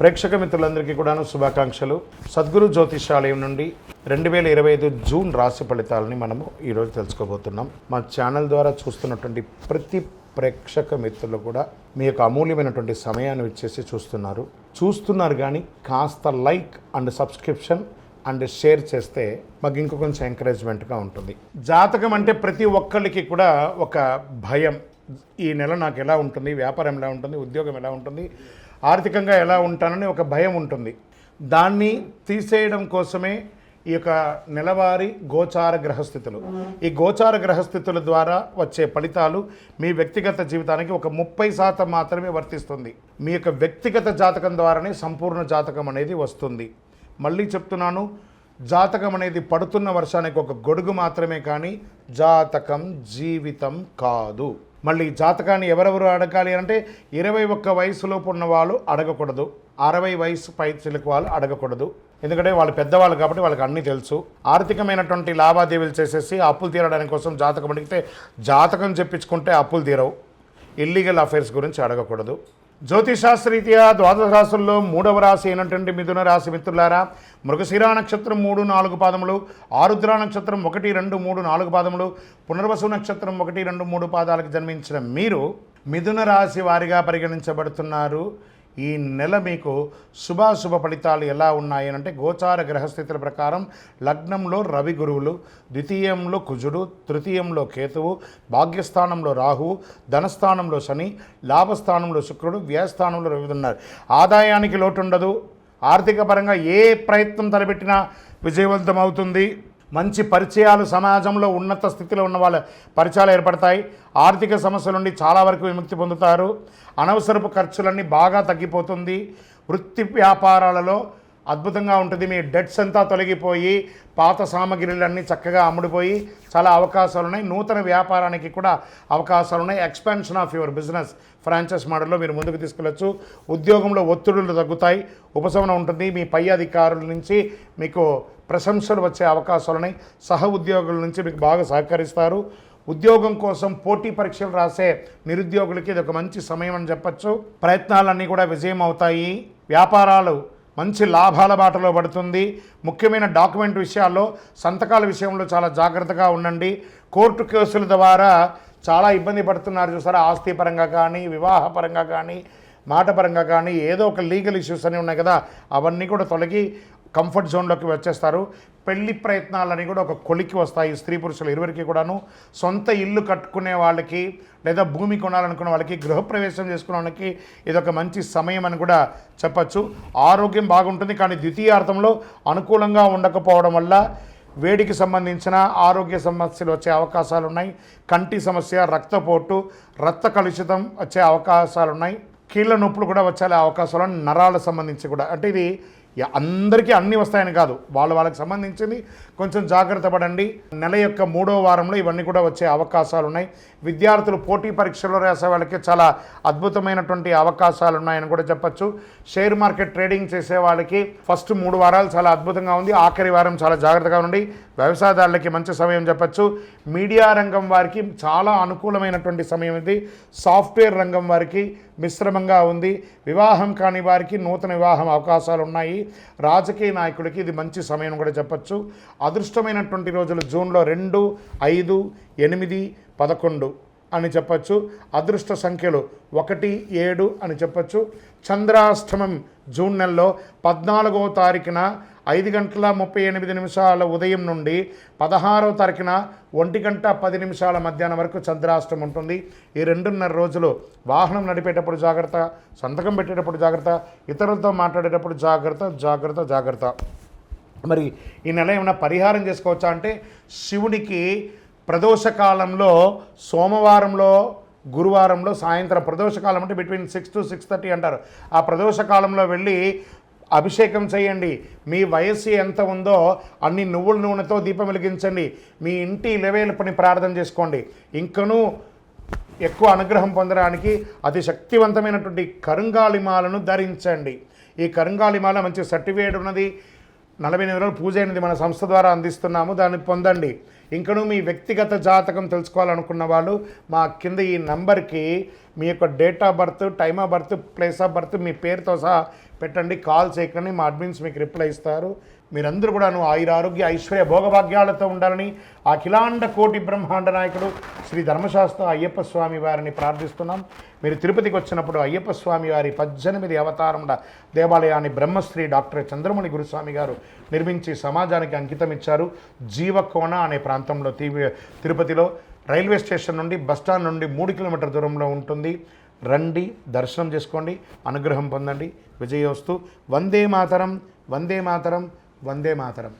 ప్రేక్షక మిత్రులందరికీ కూడాను శుభాకాంక్షలు. సద్గురు జ్యోతిషాలయం నుండి 2025 జూన్ రాశి ఫలితాలని మనము ఈరోజు తెలుసుకోబోతున్నాం. మా ఛానల్ ద్వారా చూస్తున్నటువంటి ప్రతి ప్రేక్షక మిత్రులు కూడా మీ యొక్క అమూల్యమైనటువంటి సమయాన్ని ఇచ్చేసి చూస్తున్నారు కానీ కాస్త like and subscription and share చేస్తే మాకు ఇంకో కొంచెం ఎంకరేజ్మెంట్గా ఉంటుంది. జాతకం అంటే ప్రతి ఒక్కరికి కూడా ఒక భయం. ఈ నెల నాకు ఎలా ఉంటుంది, వ్యాపారం ఎలా ఉంటుంది, ఉద్యోగం ఎలా ఉంటుంది, ఆర్థికంగా ఎలా ఉంటానని ఒక భయం ఉంటుంది. దాన్ని తీసేయడం కోసమే ఈ యొక్క నెలవారీ గోచార గ్రహస్థితులు. ఈ గోచార గ్రహస్థితుల ద్వారా వచ్చే ఫలితాలు మీ వ్యక్తిగత జీవితానికి ఒక 30% మాత్రమే వర్తిస్తుంది. మీ యొక్క వ్యక్తిగత జాతకం ద్వారానే సంపూర్ణ జాతకం అనేది వస్తుంది. మళ్ళీ చెప్తున్నాను, జాతకం అనేది పడుతున్న వర్షానికి ఒక గొడుగు మాత్రమే, కానీ జాతకం జీవితం కాదు. మళ్ళీ జాతకాన్ని ఎవరెవరు అడగాలి అంటే 21 వయసులోపు ఉన్న వాళ్ళు అడగకూడదు, 60 వయసు పై చిలుకు వాళ్ళు అడగకూడదు. ఎందుకంటే వాళ్ళు పెద్దవాళ్ళు కాబట్టి వాళ్ళకి అన్నీ తెలుసు. ఆర్థికమైనటువంటి లావాదేవీలు చేసేసి అప్పులు తీరడానికి కోసం జాతకం అడిగితే జాతకం చెప్పించుకుంటే అప్పులు తీరవు. ఇల్లీగల్ అఫైర్స్ గురించి అడగకూడదు. జ్యోతిశాస్త్రరీత్యా ద్వాదశ రాశుల్లో 3వ రాశి అయినటువంటి మిథున రాశి మిత్రులారా, మృగశిరా నక్షత్రం 3, 4 పాదములు, ఆరుద్ర నక్షత్రం 1, 2, 3, 4 పాదములు, పునర్వసు నక్షత్రం 1, 2, 3 పాదాలకు జన్మించిన మీరు మిథున రాశి వారిగా పరిగణించబడుతున్నారు. ఈ నెల మీకు శుభాశుభ ఫలితాలు ఎలా ఉన్నాయి అంటే, గోచార గ్రహస్థితుల ప్రకారం లగ్నంలో రవి గురువులు, ద్వితీయంలో కుజుడు, తృతీయంలో కేతువు, భాగ్యస్థానంలో రాహువు, ధనస్థానంలో శని, లాభస్థానంలో శుక్రుడు, వ్యయస్థానంలో రవి ఉన్నారు. ఆదాయానికి లోటు ఉండదు. ఆర్థిక పరంగా ఏ ప్రయత్నం తలపెట్టినా విజయవంతం అవుతుంది. మంచి పరిచయాలు, సమాజంలో ఉన్నత స్థితిలో ఉన్న వాళ్ళ పరిచయాలు ఏర్పడతాయి. ఆర్థిక సమస్యల నుండి చాలా వరకు విముక్తి పొందుతారు. అనవసరపు ఖర్చులన్నీ బాగా తగ్గిపోతుంది. వృత్తి వ్యాపారాలలో అద్భుతంగా ఉంటుంది. మీ డెట్స్ అంతా తొలగిపోయి పాత సామగ్రిలన్నీ చక్కగా అమ్ముడిపోయి చాలా అవకాశాలు ఉన్నాయి. నూతన వ్యాపారానికి కూడా అవకాశాలు ఉన్నాయి. Expansion of your business franchise మోడల్లో మీరు ముందుకు తీసుకెళ్ళచ్చు. ఉద్యోగంలో ఒత్తిడులు తగ్గుతాయి, ఉపశమనం ఉంటుంది. మీ పై అధికారుల నుంచి మీకు ప్రశంసలు వచ్చే అవకాశాలు ఉన్నాయి. సహ ఉద్యోగుల నుంచి మీకు బాగా సహకరిస్తారు. ఉద్యోగం కోసం పోటీ పరీక్షలు రాసే నిరుద్యోగులకి ఇది ఒక మంచి సమయం అని చెప్పచ్చు. ప్రయత్నాలన్నీ కూడా విజయం అవుతాయి. వ్యాపారాలు మంచి లాభాల బాటలో పడుతుంది. ముఖ్యమైన డాక్యుమెంట్ విషయాల్లో, సంతకాల విషయంలో చాలా జాగ్రత్తగా ఉండండి. కోర్టు కేసుల ద్వారా చాలా ఇబ్బంది పడుతున్నారు చూసారా, ఆస్తి పరంగా కానీ, వివాహ పరంగా కానీ, మాట పరంగా కానీ, ఏదో ఒక లీగల్ ఇష్యూస్ అని ఉన్నాయి కదా, అవన్నీ కూడా తొలగి కంఫర్ట్ జోన్లోకి వచ్చేస్తారు. పెళ్లి ప్రయత్నాలన్నీ కూడా ఒక కొలికి వస్తాయి. స్త్రీ పురుషులు ఇరువురికి కూడాను. సొంత ఇల్లు కట్టుకునే వాళ్ళకి, లేదా భూమి కొనాలనుకునే వాళ్ళకి, గృహప్రవేశం చేసుకునే వాళ్ళకి ఇదొక మంచి సమయం అని కూడా చెప్పచ్చు. ఆరోగ్యం బాగుంటుంది, కానీ ద్వితీయార్థంలో అనుకూలంగా ఉండకపోవడం వల్ల వేడికి సంబంధించిన ఆరోగ్య సమస్యలు వచ్చే అవకాశాలు ఉన్నాయి. కంటి సమస్య, రక్తపోటు, రక్త కలుషితం వచ్చే అవకాశాలు ఉన్నాయి. కీళ్ళ నొప్పులు కూడా వచ్చే అవకాశాలు, నరాలకు సంబంధించి కూడా. అంటే ఇది అందరికీ అన్నీ వస్తాయని కాదు, వాళ్ళకి సంబంధించింది కొంచెం జాగ్రత్త పడండి. నెల యొక్క 3వ వారంలో ఇవన్నీ కూడా వచ్చే అవకాశాలు ఉన్నాయి. విద్యార్థులు పోటీ పరీక్షల్లో రాసే వాళ్ళకి చాలా అద్భుతమైనటువంటి అవకాశాలు ఉన్నాయని కూడా చెప్పచ్చు. షేర్ మార్కెట్ ట్రేడింగ్ చేసే వాళ్ళకి ఫస్ట్ 3 వారాలు చాలా అద్భుతంగా ఉంది. ఆఖరి వారం చాలా జాగ్రత్తగా ఉండి. వ్యవసాయదారులకి మంచి సమయం చెప్పచ్చు. మీడియా రంగం వారికి చాలా అనుకూలమైనటువంటి సమయం ఇది. సాఫ్ట్వేర్ రంగం వారికి మిశ్రమంగా ఉంది. వివాహం కాని వారికి నూతన వివాహం అవకాశాలు ఉన్నాయి. రాజకీయ నాయకుడికి ఇది మంచి సమయం కూడా చెప్పచ్చు. అదృష్టమైనటువంటి రోజులు జూన్లో 2, 5, 8, 11 అని చెప్పచ్చు. అదృష్ట సంఖ్యలు 1, 7 అని చెప్పచ్చు. చంద్రాష్టమం జూన్ నెలలో 14వ తారీఖున 5:38 ఉదయం నుండి 16వ తారీఖున 1:10 మధ్యాహ్నం వరకు చంద్రాష్టమం ఉంటుంది. ఈ 2.5 రోజులు వాహనం నడిపేటప్పుడు జాగ్రత్త, సంతకం పెట్టేటప్పుడు జాగ్రత్త, ఇతరులతో మాట్లాడేటప్పుడు జాగ్రత్త. మరి ఈ నెల ఏమైనా పరిహారం చేసుకోవచ్చా అంటే, శివుడికి ప్రదోషకాలంలో సోమవారంలో, గురువారంలో సాయంత్రం, ప్రదోషకాలం అంటే బిట్వీన్ 6 to 6:30 అంటారు. ఆ ప్రదోషకాలంలో వెళ్ళి అభిషేకం చేయండి. మీ వయస్సు ఎంత ఉందో అన్ని నువ్వుల నూనెతో దీపం వెలిగించండి. మీ ఇంటి ఇలవేలుపని ప్రార్థన చేసుకోండి. ఇంకనూ ఎక్కువ అనుగ్రహం పొందడానికి అతి శక్తివంతమైనటువంటి కరుంగాలిమాలను ధరించండి. ఈ కరుంగాలిమాల మంచి సర్టిఫికేట్ ఉన్నది, 48 రోజులు పూజ అయినది మన సంస్థ ద్వారా అందిస్తున్నాము, దాన్ని పొందండి. ఇంకనూ మీ వ్యక్తిగత జాతకం తెలుసుకోవాలనుకున్న వాళ్ళు మా కింద ఈ నంబర్కి మీ యొక్క date of birth, time of birth, place of birth, మీ పేరుతో సహా పెట్టండి, కాల్ చేయకండి, మా అడ్మిన్స్ మీకు రిప్లై ఇస్తారు. మీరందరూ కూడా ఆయుర ఆరోగ్య ఐశ్వర్య భోగభాగ్యాలతో ఉండాలని అఖిలాండ కోటి బ్రహ్మాండ నాయకుడు శ్రీ ధర్మశాస్త్ర అయ్యప్ప స్వామి వారిని ప్రార్థిస్తున్నాం. మీరు తిరుపతికి వచ్చినప్పుడు అయ్యప్ప స్వామి వారి 18 అవతారముల దేవాలయాన్ని బ్రహ్మశ్రీ డాక్టర్ చంద్రమణి గురుస్వామి గారు నిర్మించి సమాజానికి అంకితం ఇచ్చారు. జీవకోణ అనే ప్రాంతంలో తిరుపతిలో రైల్వే స్టేషన్ నుండి బస్టాండ్ నుండి 3 కిలోమీటర్ల దూరంలో ఉంటుంది. రండి, దర్శనం చేసుకోండి, అనుగ్రహం పొందండి. విజయోస్తు. వందే మాతరం, వందే మాతరం, వందే మాతరం.